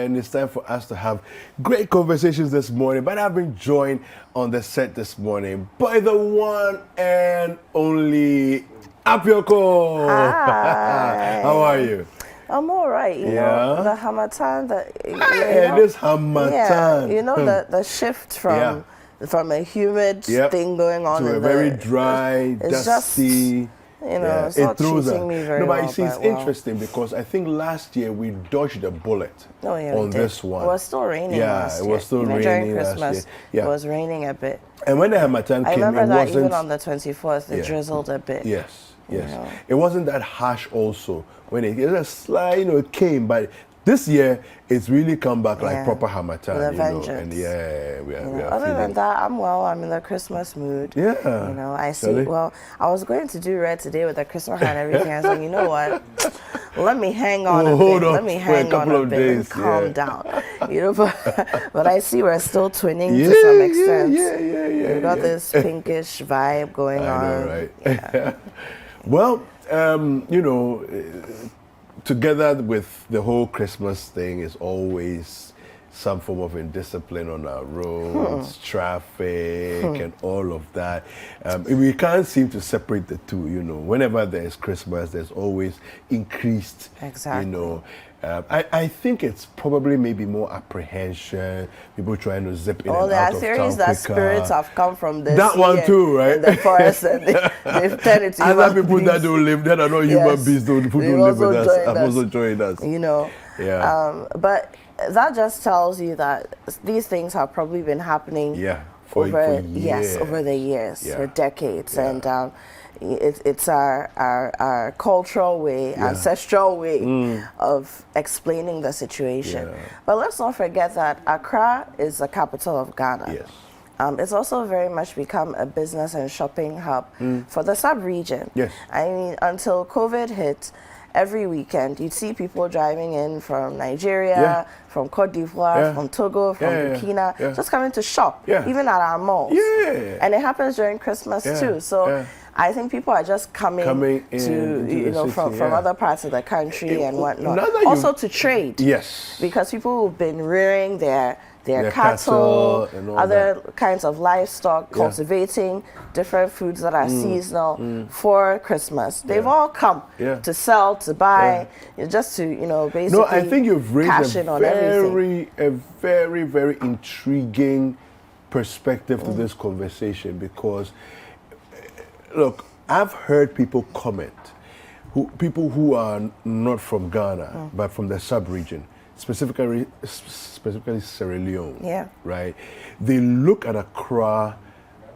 and it's time for us to have great conversations this morning. But I've been joined on the set this morning by the one and only Apioko. Hi. How are you? I'm all right, you know, the Hamatan, This Hamatan. you know, the shift from a humid thing going on to a very dry, dusty. It's not treating me very well. No, but you see, it's interesting because I think last year we dodged a bullet on this one. It was still raining last year. It was still even raining during Christmas, it was raining a bit. And when the Hamatan came, I remember that wasn't, even on the 24th, it drizzled a bit. Yes. It wasn't that harsh also. When it was a slight, it came, but this year it's really come back like proper Hamatan. With a vengeance. And we are other than that, I'm well. I'm in the Christmas mood. Yeah. I see. Well, I was going to do red today with the Christmas and everything. I was like, you know what? Let me hang on a bit. Let me hang on a bit and calm down. But I see we're still twinning to some extent. We've got this pinkish vibe going on. I know, right? Yeah. Well, together with the whole Christmas thing is always some form of indiscipline on our roads, traffic, and all of that. We can't seem to separate the two, Whenever there's Christmas, there's always increased, I think it's probably maybe more apprehension, people trying to zip in and out of town. There are theories that spirits have come from this. That one too, right? In the forest, and they've turned into other people that don't live, that are not human beings, who don't live with us, have also joined us. But that just tells you that these things have probably been happening over the years, for decades, and it's our cultural way, ancestral way of explaining the situation. But let's not forget that Accra is the capital of Ghana. It's also very much become a business and shopping hub for the sub-region. I mean, until COVID hit, every weekend you'd see people driving in from Nigeria, from Cote d'Ivoire, from Togo, from Burkina, just coming to shop, even at our malls. And it happens during Christmas too. So I think people are just coming to, from other parts of the country and whatnot. Also to trade. Because people have been rearing their cattle, other kinds of livestock, cultivating different foods that are seasonal for Christmas. They've all come to sell, to buy, just to, basically No, I think you've raised a very, very intriguing perspective to this conversation because, look, I've heard people comment, people who are not from Ghana, but from the sub-region, specifically Sierra Leone, right? They look at Accra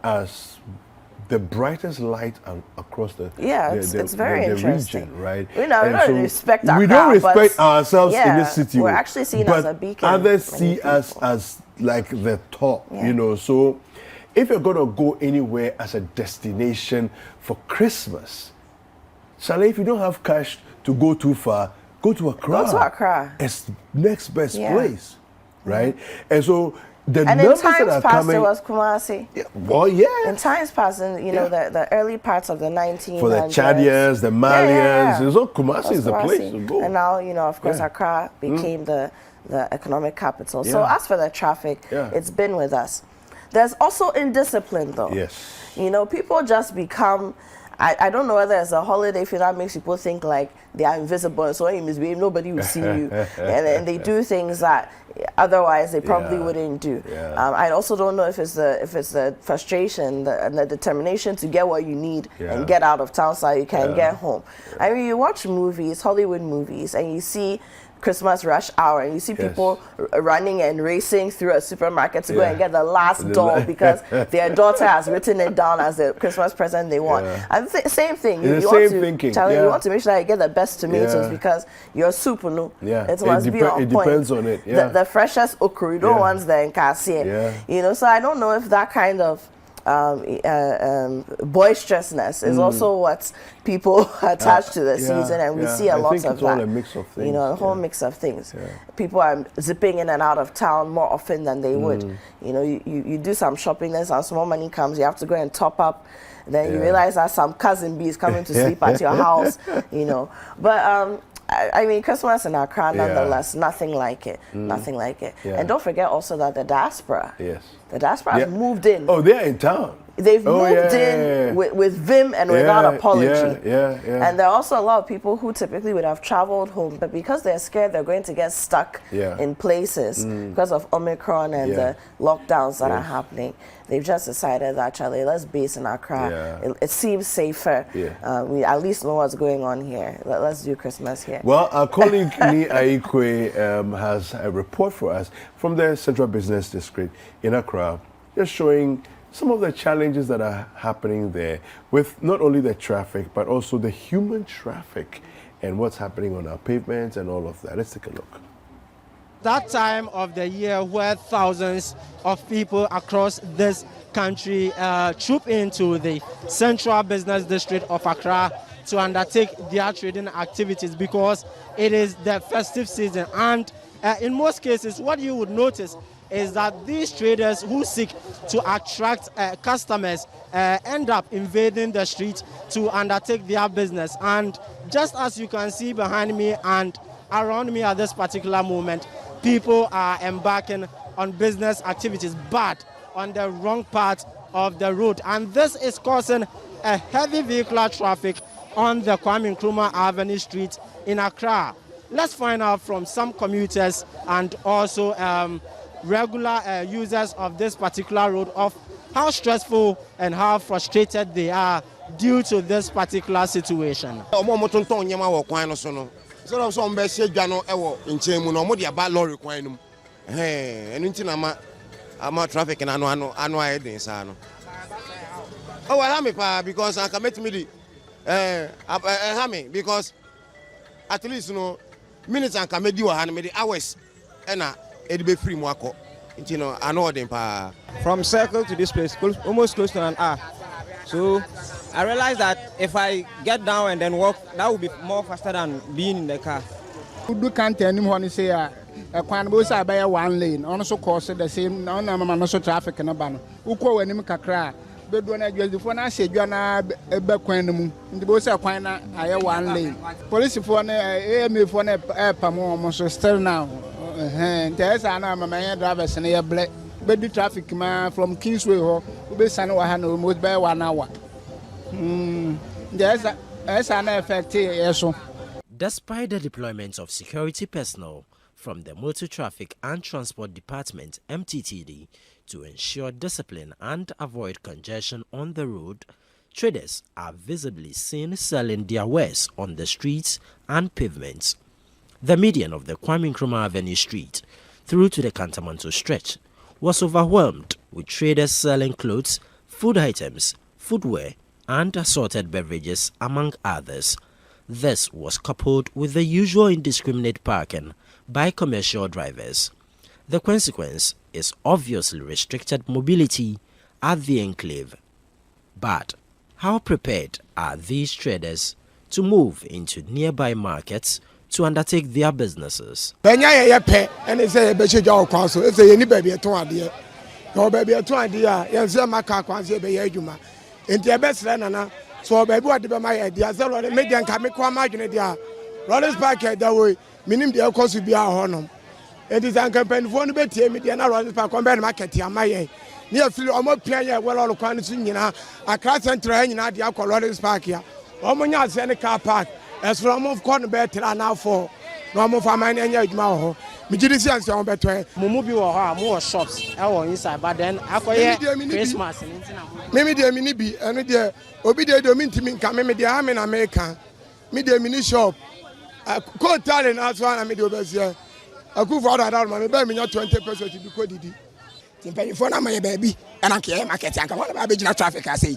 as the brightest light across the it's very interesting, region, right? We don't respect Accra. We don't respect ourselves in this city. We're actually seen as a beacon. Others see us as like the top, So if you're gonna go anywhere as a destination for Christmas, Charlie, if you don't have cash to go too far, go to Accra. Go to Accra. It's next best place, right? And so the and numbers in times that are past, coming, it was Kumasi. In times past, the early parts of the 1900s. For the Chadians, the Malians, it's all Kumasi is the place to go. And now, of course, Accra became the economic capital. So as for the traffic, it's been with us. There's also indiscipline, though. People just become. I don't know whether it's a holiday feel that makes people think like they are invisible and so when you misbehave, nobody will see you. and they do things that otherwise they probably wouldn't do. I also don't know if it's the frustration and the determination to get what you need and get out of town so you can get home. I mean, you watch movies, Hollywood movies, and you see Christmas rush hour and you see people running and racing through a supermarket to go and get the last doll because their daughter has written it down as the Christmas present they want. And same thing. You want to make sure that you get the best tomatoes because your soup, it must be on point. It depends on it. The freshest okra, you don't want the nkasi. So I don't know if that kind of boisterousness is also what people attach to the season, and we see a lot of that. All a mix of things. A whole mix of things. People are zipping in and out of town more often than they would. You do some shopping, then some small money comes, you have to go and top up. Then you realize that some cousin B is coming to sleep at your house. But I mean, Christmas in Accra, nonetheless, nothing like it. Nothing like it. And don't forget also that the diaspora. Yes. The diaspora has moved in. Oh, they're in town. They've moved in with vim and without apology. And there are also a lot of people who typically would have traveled home, but because they're scared they're going to get stuck in places because of Omicron and the lockdowns that are happening, they've just decided that, Charlie, let's base in Accra. It seems safer. We at least know what's going on here. Let's do Christmas here. Well, our colleague Ni Aikwe has a report for us from the Central Business District in Accra, just showing some of the challenges that are happening there with not only the traffic, but also the human traffic and what's happening on our pavements and all of that. Let's take a look. That time of the year where thousands of people across this country troop into the Central Business District of Accra to undertake their trading activities because it is the festive season. And in most cases, what you would notice is that these traders who seek to attract customers end up invading the street to undertake their business. And just as you can see behind me and around me at this particular moment, people are embarking on business activities, but on the wrong part of the road. And this is causing a heavy vehicular traffic on the Kwame Nkrumah Avenue Street in Accra. Let's find out from some commuters and also regular users of this particular road of how stressful and how frustrated they are due to this particular situation. Traffic oh, I have me because I can make me because at least minutes and can make you hours and it be free more. I know them from Circle to this place, almost close to an hour. So I realized that if I get down and then walk, that would be more faster than being in the car. We can't tell him when he say a both are by one lane, also cause the same no traffic in a ban. Who call when him Accra. But when I just before I said you are a back when the boys are fine, I have one lane. Police for me for a almost still now. There's an man drivers and a black, but the traffic man from Kingsway will be sent almost by 1 hour. There's an effect here. Despite the deployment of security personnel from the Motor Traffic and Transport Department (MTTD) to ensure discipline and avoid congestion on the road, traders are visibly seen selling their wares on the streets and pavements. The median of the Kwame Nkrumah Avenue Street through to the Kantamanto stretch was overwhelmed with traders selling clothes, food items, footwear, and assorted beverages, among others. This was coupled with the usual indiscriminate parking by commercial drivers. The consequence is obviously restricted mobility at the enclave. But how prepared are these traders to move into nearby markets to undertake their businesses? And they say, council, if they any baby at 2 idea, no baby at 2 idea, yes, my car can't say, in the best runner. So, baby, what did my idea? So, the median can make one margin idea. Rollers back that way, meaning the cost will be our honor. It is a campaign for the better media and Rollers Park Combat Market here, my near Phil or more player, well, all the quantity, a class and train in the Rollers Park here. Almost any car park, as from of corner better now for normal for my name, Maho. Mijidisians on better. Mumubi or more shops inside, but then after Christmas. Maybe the mini be and the obedient dominant come maybe the army in America. Media mini shop. I call talent as one. I made over here. I could for that my baby not 20% to be coded. Timpany for my baby and I can't market and come on about traffic. I say.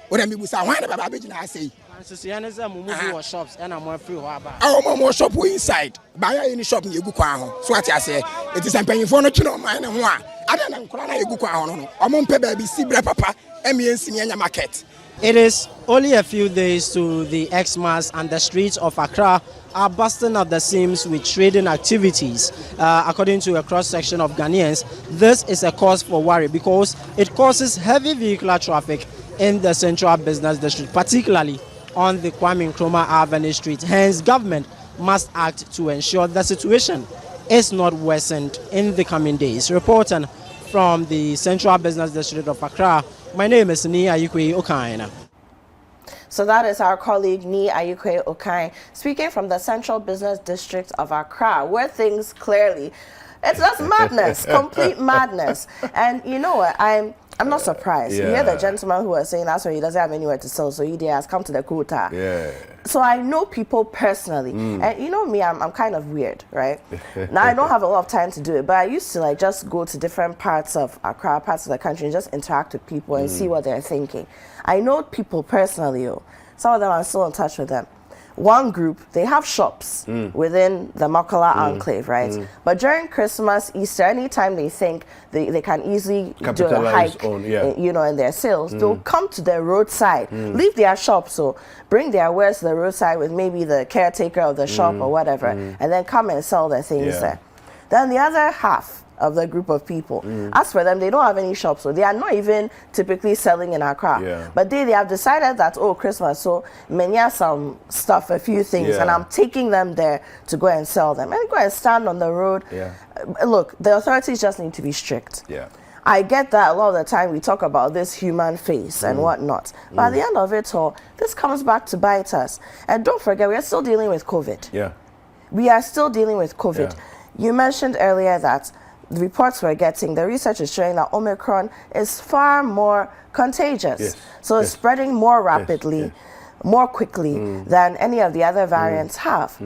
What I mean was I want about I say. Mumubi shops and I'm more free. Our more shop inside. Buy any shop in Yuguan. So what I say. It is a penny for not to know mine and one. I don't know Yuguan. I'm on baby see papa. Market. It is only a few days to the Xmas and the streets of Accra are busting at the seams with trading activities. According to a cross-section of Ghanaians, this is a cause for worry because it causes heavy vehicular traffic in the Central Business District, particularly on the Kwame Nkrumah Avenue Street. Hence, government must act to ensure the situation is not worsened in the coming days. Reporting from the Central Business District of Accra, my name is Ni Ayikwe Okaina. So that is our colleague Ni Ayikwe Okai speaking from the Central Business District of Accra, where things clearly, it's just madness, complete madness. And you know what, I'm not surprised. You hear the gentleman who was saying that's why he doesn't have anywhere to sell, so he has come to the quota. So I know people personally, and you know me, I'm kind of weird, right? Now I don't have a lot of time to do it, but I used to like just go to different parts of Accra, parts of the country, and just interact with people and see what they're thinking. I know people personally. Some of them I'm still in touch with them. One group, they have shops within the Makala enclave, right? But during Christmas, Easter, anytime they think they can easily do a hike, you know, in their sales, they'll come to the roadside, leave their shop, so bring their wares to the roadside with maybe the caretaker of the shop or whatever, and then come and sell their things there. Then the other half of the group of people, as for them, they don't have any shops, so they are not even typically selling in Accra. But they have decided that, oh, Christmas, so many have some stuff, a few things, and I'm taking them there to go and sell them and go and stand on the road. Look, the authorities just need to be strict. I get that a lot of the time we talk about this human face and whatnot, but at the end of it all, this comes back to bite us. And don't forget, we are still dealing with COVID. We are still dealing with COVID. You mentioned earlier that the reports we're getting, the research is showing that Omicron is far more contagious. So it's spreading more rapidly, more quickly than any of the other variants have.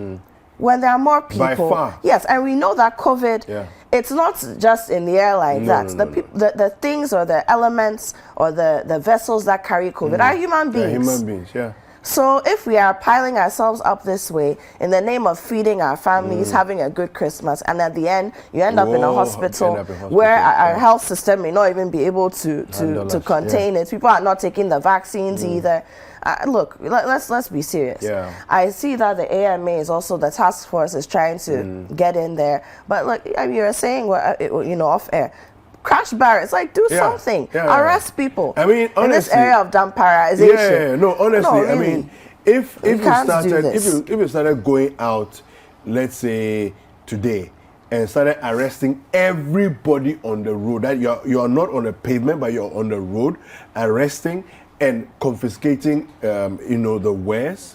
When there are more people, by far. And we know that COVID, it's not just in the air like that. The things or the elements or the vessels that carry COVID are human beings. Human beings, So if we are piling ourselves up this way in the name of feeding our families, having a good Christmas, and at the end you end up in a hospital where our health system may not even be able to contain it. People are not taking the vaccines either. Look, let's be serious. I see that the AMA is also, the task force is trying to get in there. But look, you were saying, you know, off air, crash barriers, like do something, arrest people. I mean, honestly, in this area of damparization. No, honestly, no, really. I mean, if you started going out, let's say today, and started arresting everybody on the road, that you are not on the pavement but you're on the road, arresting and confiscating, you know, the wares,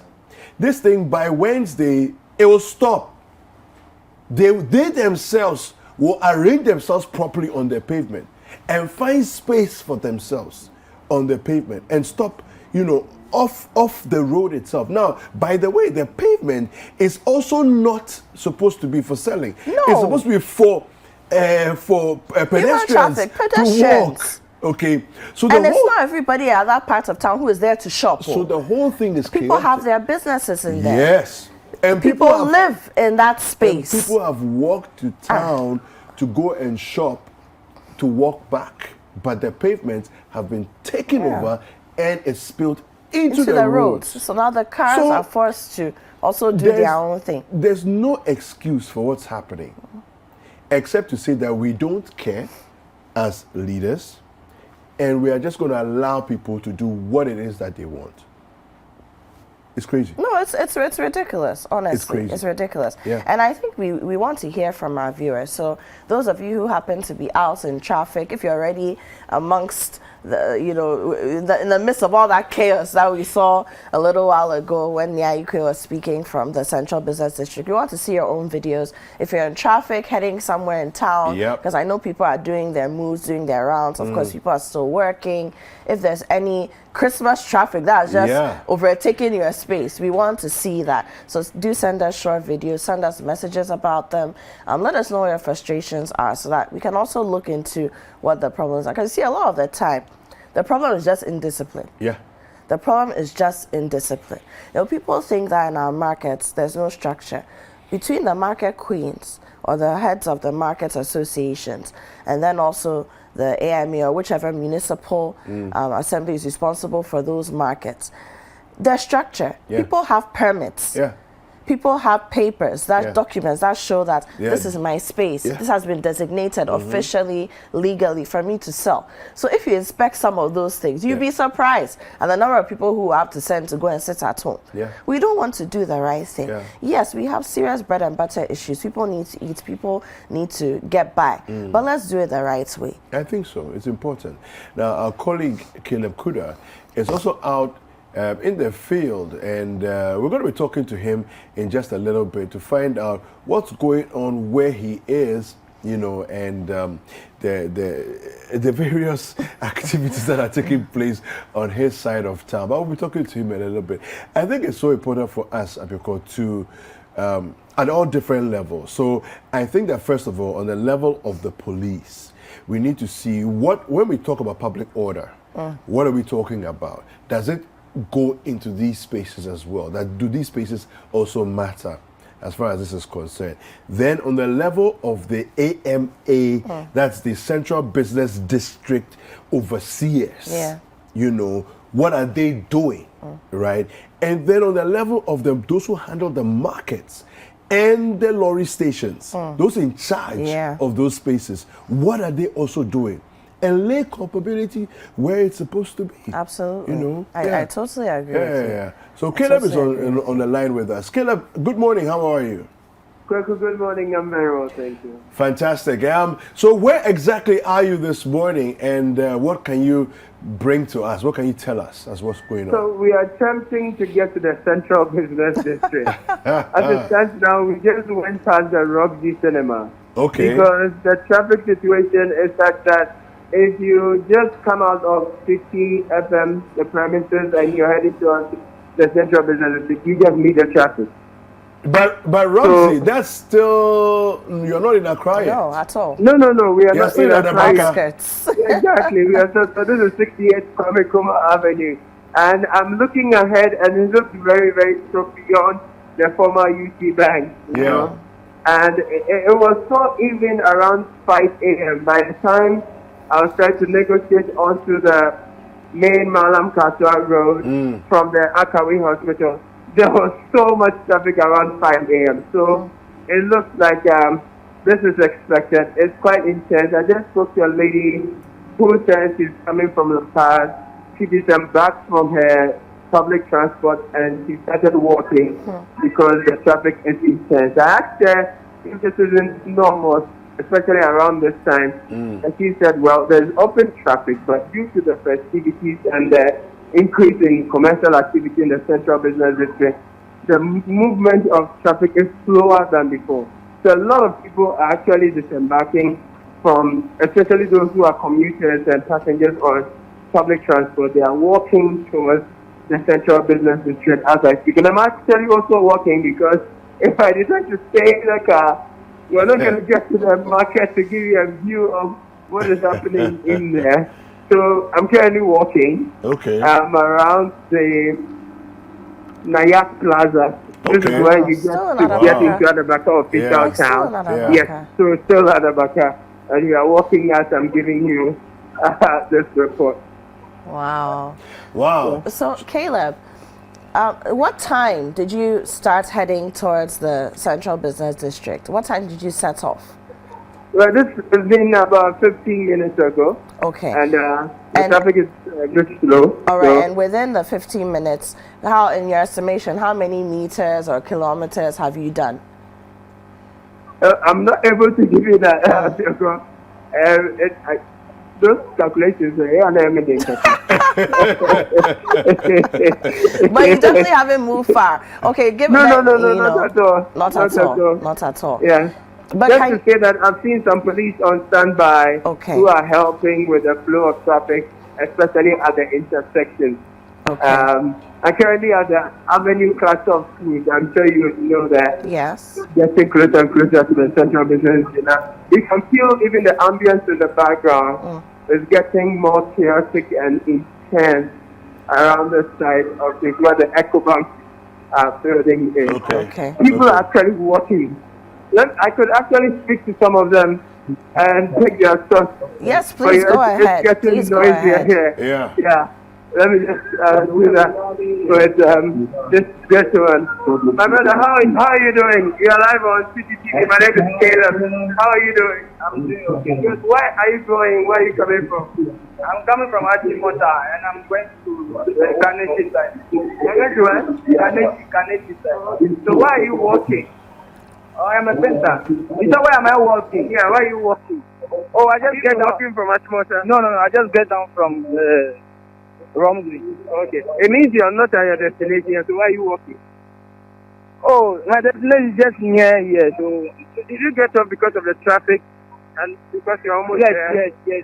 this thing by Wednesday it will stop. They themselves will arrange themselves properly on the pavement and find space for themselves on the pavement and stop, you know, off the road itself. Now, by the way, the pavement is also not supposed to be for selling. No. It's supposed to be for pedestrians to walk. Okay, so and it's not everybody at that part of town who is there to shop. So the whole thing is people have their businesses in there. Yes. And people live in that space. People have walked to town to go and shop, to walk back, but the pavements have been taken over and it's spilled into the roads. So now the cars are forced to also do their own thing. There's no excuse for what's happening, except to say that we don't care as leaders, and we are just going to allow people to do what it is that they want. It's crazy. No, it's ridiculous, honestly. It's crazy. It's ridiculous. Yeah. And I think we want to hear from our viewers. So those of you who happen to be out in traffic, if you're already amongst the, you know, in the midst of all that chaos that we saw a little while ago when Nyayikwe was speaking from the Central Business District, we want to see your own videos. If you're in traffic, heading somewhere in town, because I know people are doing their moves, doing their rounds. Of course, people are still working. If there's any Christmas traffic that's just overtaking your space, we want to see that. So do send us short videos, send us messages about them. Let us know what your frustrations are so that we can also look into what the problems are. Because you see, a lot of the time, the problem is just indiscipline. The problem is just indiscipline. You know, people think that in our markets, there's no structure. Between the market queens or the heads of the market associations and then also the AME or whichever municipal assembly is responsible for those markets, their structure, people have permits. people have papers, documents that show that this is my space. This has been designated officially, legally for me to sell. So if you inspect some of those things, you'd be surprised at the number of people who have to send to go and sit at home. We don't want to do the right thing. Yes, we have serious bread and butter issues. People need to eat. People need to get by. But let's do it the right way. I think so. It's important. Now, our colleague Caleb Kuda is also out in the field, and we're going to be talking to him in just a little bit to find out what's going on where he is, you know, and the various activities that are taking place on his side of town. But we'll be talking to him in a little bit. I think it's so important for us, Abiko, to at all different levels. So I think that first of all, on the level of the police, we need to see when we talk about public order, what are we talking about? Does it go into these spaces as well? Do these spaces also matter as far as this is concerned? Then on the level of the AMA, that's the Central Business District overseers, you know, what are they doing, right? And then on the level of those who handle the markets and the lorry stations, those in charge of those spaces, what are they also doing? And lay culpability where it's supposed to be. Absolutely. You know? I totally agree with you. So Caleb is on the line with us. Caleb, good morning. How are you? Good morning. I'm very well, thank you. Fantastic. So where exactly are you this morning, and what can you bring to us? What can you tell us as what's going on? So we are attempting to get to the Central Business District. As it stands now, we just went past the Roxy Cinema. Okay. Because the traffic situation is such that if you just come out of 50 FM, the premises, and you're heading towards the Central Business District, you just meet the traffic. But Roxy, that's still, you're not in Accra yet. No, at all. No, we are not still in Accra yet. Exactly. We are so this is 68 Kwame Avenue. And I'm looking ahead, and it looks very, very so beyond the former UT Bank. You know? And it was so even around 5 a.m. By the time I was trying to negotiate onto the main Malam Kaswa Road from the Akawi Hospital, there was so much traffic around 5 a.m. So it looks like this is expected. It's quite intense. I just spoke to a lady who says she's coming from La Paz. She disembarked from her public transport and she started walking because the traffic is intense. I asked her if this isn't normal, especially around this time. And she said, well, there's open traffic, but due to the festivities and the increase in commercial activity in the Central Business District, the movement of traffic is slower than before. So a lot of people are actually disembarking from, especially those who are commuters and passengers on public transport. They are walking towards the Central Business District as I speak. And I'm actually also walking because if I decide to stay in the car, we're not going to get to the market to give you a view of what is happening in there. So I'm currently walking. Okay. I'm around the Nayak Plaza. This is where you get into Adabaka official town. Yes, so still Adabaka. And you are walking as I'm giving you this report. Wow. So Caleb, what time did you start heading towards the Central Business District? What time did you set off? Well, this has been about 15 minutes ago. Okay. And the traffic is just slow. All right, and within the 15 minutes, how, in your estimation, how many meters or kilometers have you done? I'm not able to give you that. Those calculations are But you definitely haven't moved far. Okay, give me not at all. Not at all. Yeah. But just to say that I've seen some police on standby who are helping with the flow of traffic, especially at the intersections. Okay. I'm currently at the Avenue cluster of schools. I'm sure you know that. Yes. Getting closer and closer to the Central Business District. You can feel even the ambience in the background is getting more chaotic and intense around the side of where the EcoBank building is. Okay. People are actually walking. I could actually speak to some of them and take their thoughts. Yes, please go ahead. It's getting noisier here. Yeah. Let me just do that with this gentleman. My brother, how are you doing? You're live on CCTV. My name is Caleb. How are you doing? I'm doing okay. Good. Where are you going? Where are you coming from? I'm coming from Achimota and I'm going to Ghanaian side. You're going to where? Ghanaian side. So why are you walking? Oh, I'm a center. You said, where am I walking? Yeah, where are you walking? Oh, I just get down from Achimota. No, I just get down from Romsey. Okay. It means you're not at your destination, so why are you walking? Oh, my destination is just near here. So did you get off because of the traffic? And because you're almost there? Yes.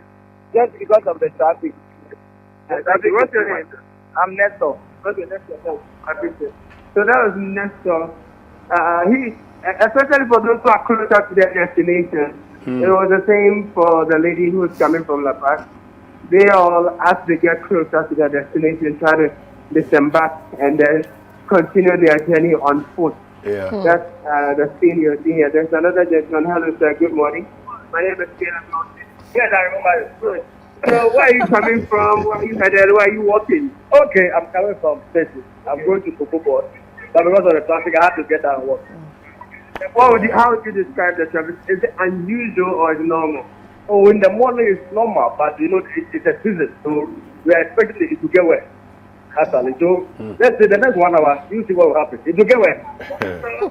Just because of the traffic. What's your name? I'm Nestor. What's your Nestor? I appreciate it. So that was Nestor. He, especially for those who are closer to their destination, it was the same for the lady who was coming from La Paz. They all, as they get closer to their destination, try to disembark and then continue their journey on foot. Yeah. That's the scene you're seeing here. There's another gentleman. Hello, sir. Good morning. My name is Caleb. Yes, I remember it. Good. So where are you coming from? Where are you headed? Where are you walking? Okay, I'm coming from Festive. I'm going to Cocoa, but because of the traffic, I have to get out and walk. How would you describe the traffic? Is it unusual or is it normal? Oh, in the morning it's normal, but you know it's a season, so we are expecting it to get wet. Actually, so let's say the next 1 hour, you see what will happen. It will get wet.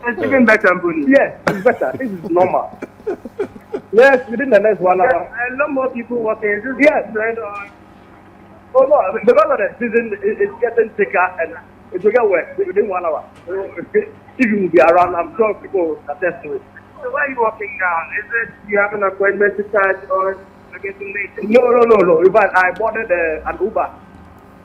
It's even better, Mbuni. Yes, it's better. This is normal. Yes, within the next 1 hour. A lot more people walking. Yes. Oh no, because of the season, it's getting thicker and it will get wet within 1 hour. So, if you will be around, I'm sure people will attest to it. So why are you walking down? Is it you have an appointment to catch or you're getting late? No. In fact, I boarded an Uber.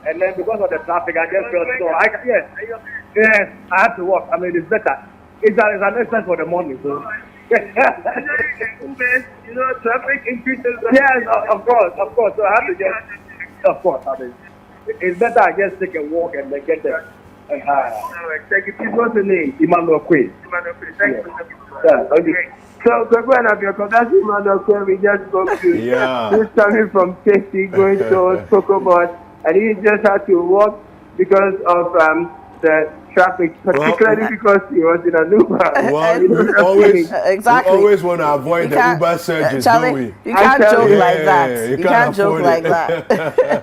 And then because of the traffic, I just felt so. Yes, I have to walk. I mean, it's better. It's an expense for the morning. So. You know, traffic increases. Yes, of course. So I have to just, of course. I mean, it's better I just take a walk and then get there. Thank you. Please, what's the name? Emmanuel Quinn. Thank you. Okay. So, that's Emmanuel Quinn. We just spoke to. Yeah. He's coming from Tasty, going to Cocoa, and he just had to walk because of the traffic, particularly because he was in an Uber. Well, we always want to avoid the Uber surges, don't we? You can't joke like that. You can't joke like that.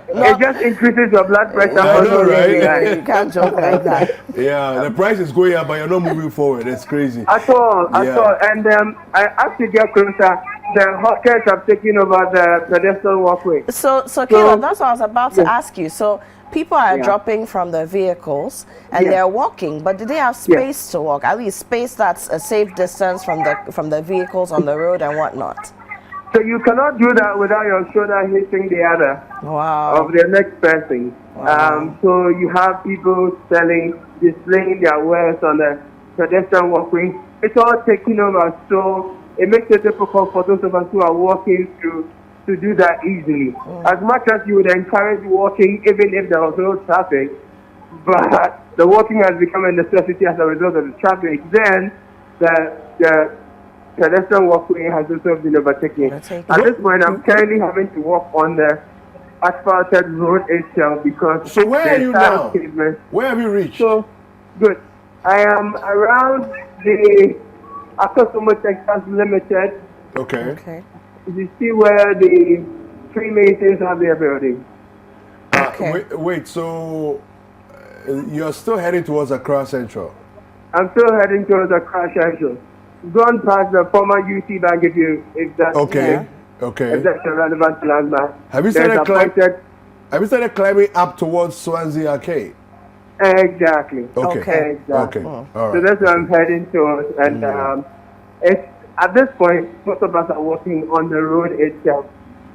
It just increases your blood pressure. I know, right? You can't joke like that. Yeah, the price is going up, but you're not moving forward. It's crazy. At all. And as you get closer, the hawkers have taken over the pedestrian walkway. So Caleb, that's what I was about to ask you. So people are dropping from their vehicles and they're walking, but do they have space to walk? At least space that's a safe distance from the vehicles on the road and whatnot. So you cannot do that without your shoulder hitting the other of the next person. Wow. So you have people displaying their wares on the pedestrian walkway. It's all taken over, so it makes it difficult for those of us who are walking to do that easily. As much as you would encourage walking, even if there was no traffic, but the walking has become a necessity as a result of the traffic, then the pedestrian walkway has also been overtaken. At this point, I'm currently having to walk on the asphalted road itself because. So where are you now? Where have you reached? So, good. I am around the Accra Texas Limited. Okay. You see where the Freemasons have their building. Wait, so you're still heading towards Accra Central? I'm still heading towards Accra Central. Gone past the former UC Bank if that's okay. If that's a relevant landmark. Have you started climbing up towards Swansea Arcade? Exactly. Okay. All right. So that's where I'm heading towards, and it's at this point most of us are walking on the road itself,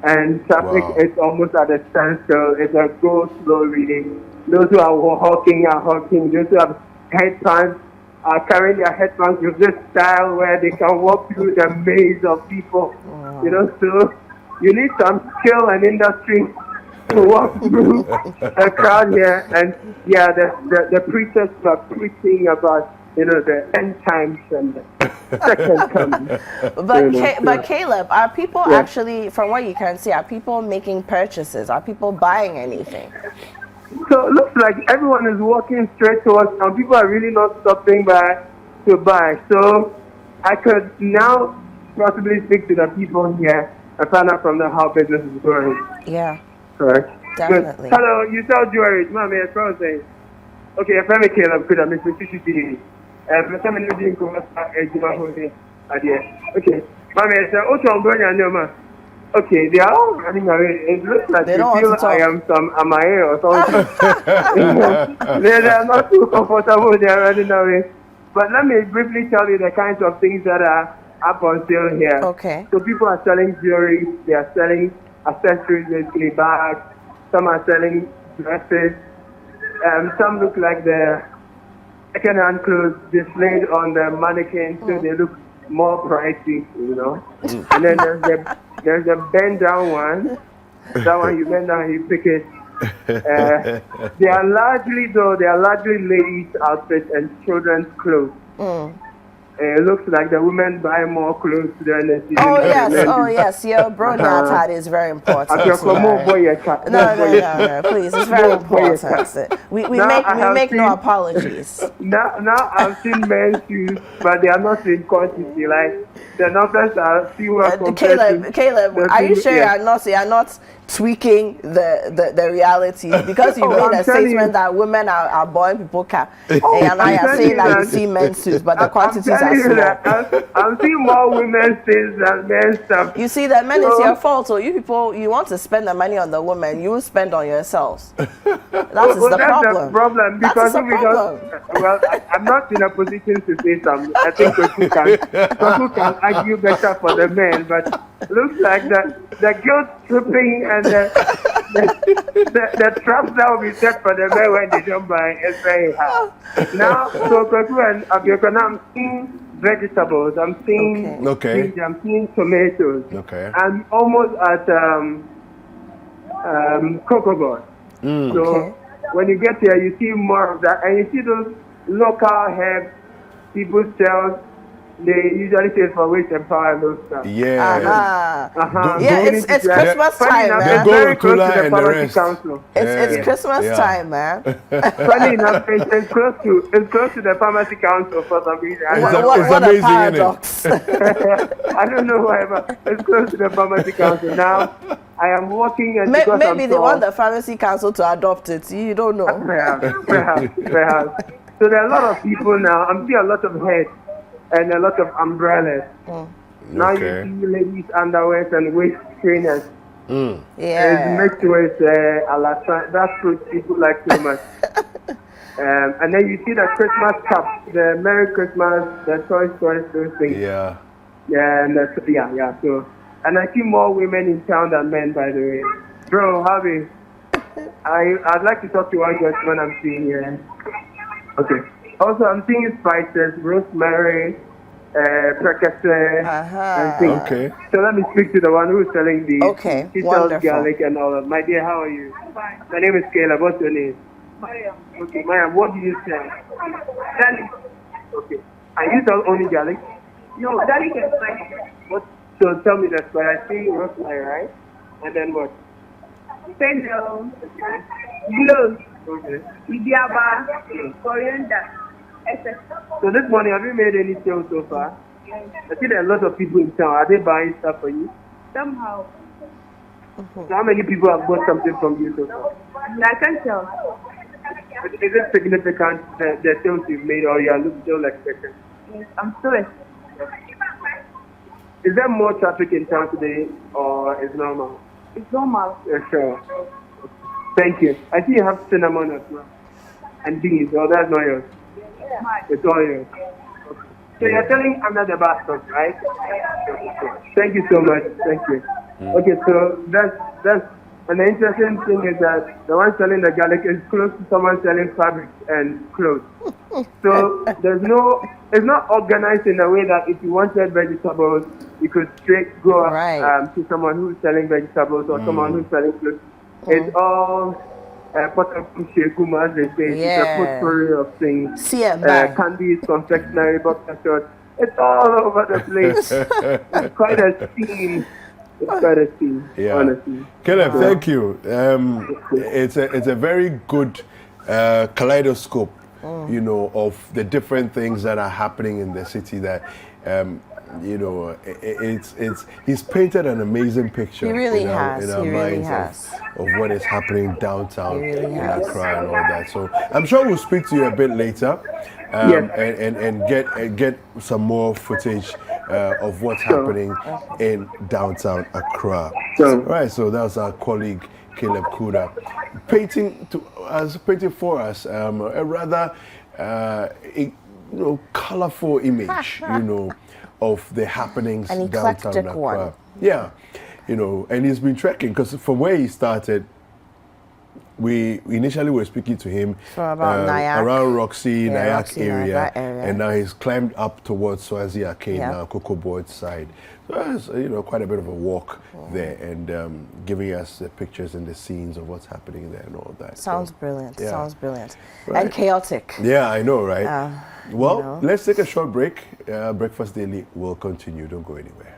and traffic is almost at a standstill. It's a go slow reading. Those who are hawking are hawking. Those who have headbands are carrying their headbands with this style where they can walk through the maze of people. You know, so you need some skill and industry to walk through a crowd here, and the preachers are preaching about the end times and the second coming. But Caleb, are people actually, from what you can see, are people making purchases? Are people buying anything? So it looks like everyone is walking straight towards town. People are really not stopping by to buy. So I could now possibly speak to the people here and find out from them how business is going. Yeah. Correct. Definitely. Good. Hello, you sell jewelry. Mommy, as far as saying. Okay, if I'm a Caleb, could I miss you? Okay. Mommy, I said, okay, they are all running away. It looks like they feel I am some Amae or something. They are not too comfortable, they are running away. But let me briefly tell you the kinds of things that are up on sale here. Okay. So people are selling jewelry, they are selling accessories, basically bags, some are selling dresses, some look like the second-hand clothes displayed on the mannequin, so they look more pricey, you know. And then there's a bend-down one. That one you bend down, you pick it. They are largely ladies' outfits and children's clothes. It looks like the women buy more clothes than the season. Oh yes, your bronya is very important. No, please, it's very important. We make no apologies. Now I've seen men's shoes, but they are not in quantity. Like the numbers are fewer compared Caleb, are you sure you're not tweaking the reality? Because you made a statement that women are buying people car, and now you're saying that you see men's suits, but the quantities are small. I'm seeing more women's things than men's stuff. You see, that men, it's your fault. So you people, you want to spend the money on the women, you will spend on yourselves. That's the problem. Because I'm not in a position to say something. I think Koku can argue better for the men, but looks like the guilt tripping and the traps that will be set for the men when they don't buy is very high. Now, so Koku and Abioko, I'm seeing vegetables, I'm seeing fish, I'm seeing tomatoes. I'm almost at cocoa board. So when you get here, you see more of that, and you see those local herbs people sell. They usually say for waste and power and those stuff. It's Christmas time, man. It's very close to the pharmacy council. It's Christmas time, man. Funny enough, it's close to the pharmacy council for some reason. What a paradox. I don't know why, but it's close to the pharmacy council. Now, I am walking and maybe they want the pharmacy council to adopt it. You don't know. Perhaps. So there are a lot of people now. I'm seeing a lot of heads and a lot of umbrellas. Now you see ladies' underwears and waist trainers. It's mixed with alasan. That's what people like so much. And then you see the Christmas cups, the Merry Christmas, the Toy Story, those things. So, and I see more women in town than men, by the way. Bro, Harvey, I'd like to talk to one gentleman I'm seeing here. Okay. Also, I'm seeing spices, rosemary, percussion, and things. So let me speak to the one who's selling the he sells garlic and all of. My dear, how are you? Fine. My name is Caleb. What's your name? Mariam. Okay, Mariam, what do you sell? Garlic. Okay. And you sell only garlic? No, garlic and spices. What? So tell me that. But I see rosemary, right? And then what? Fennel. Cloves. Idiaba. Coriander. So this morning, have you made any sales so far? Yes. I see there are a lot of people in town. Are they buying stuff for you? Somehow. So how many people have bought something from you so far? I can't tell. Is it significant, the sales you've made, or you are still expecting? Yes, I'm still expecting. Is there more traffic in town today, or is normal? It's normal. Yeah, sure. Thank you. I see you have cinnamon as well. And beans. Oh, that's not yours. It's all yours. Okay. So you're selling under the basket, right? Thank you so much. Thank you. Okay, so that's and the interesting thing is that the one selling the garlic is close to someone selling fabric and clothes. So it's not organized in a way that if you wanted vegetables, you could straight go to someone who's selling vegetables or someone who's selling clothes. It's all as they say, it's a potpourri of things. Candies, confectionery, boxer shorts. It's all over the place. It's quite a scene. It's quite a scene, honestly. Caleb, thank you. It's a very good kaleidoscope, you know, of the different things that are happening in the city that, you know, he's painted an amazing picture in our minds of what is happening downtown in Accra and all that. So I'm sure we'll speak to you a bit later and get some more footage of what's happening in downtown Accra. All right, so that was our colleague Caleb Kuda painting for us a rather colorful image, you know, of the happenings downtown Accra. One. Yeah, you know, and he's been trekking because from where he started, we initially were speaking to him around Roxy, Nyack area, and now he's climbed up towards Swazi Arcade now, Cocoa Board side. So it's, you know, quite a bit of a walk there, and giving us the pictures and the scenes of what's happening there and all that. Sounds brilliant. Sounds brilliant. Right. And chaotic. Yeah, I know, right? Well, let's take a short break. Breakfast Daily will continue. Don't go anywhere.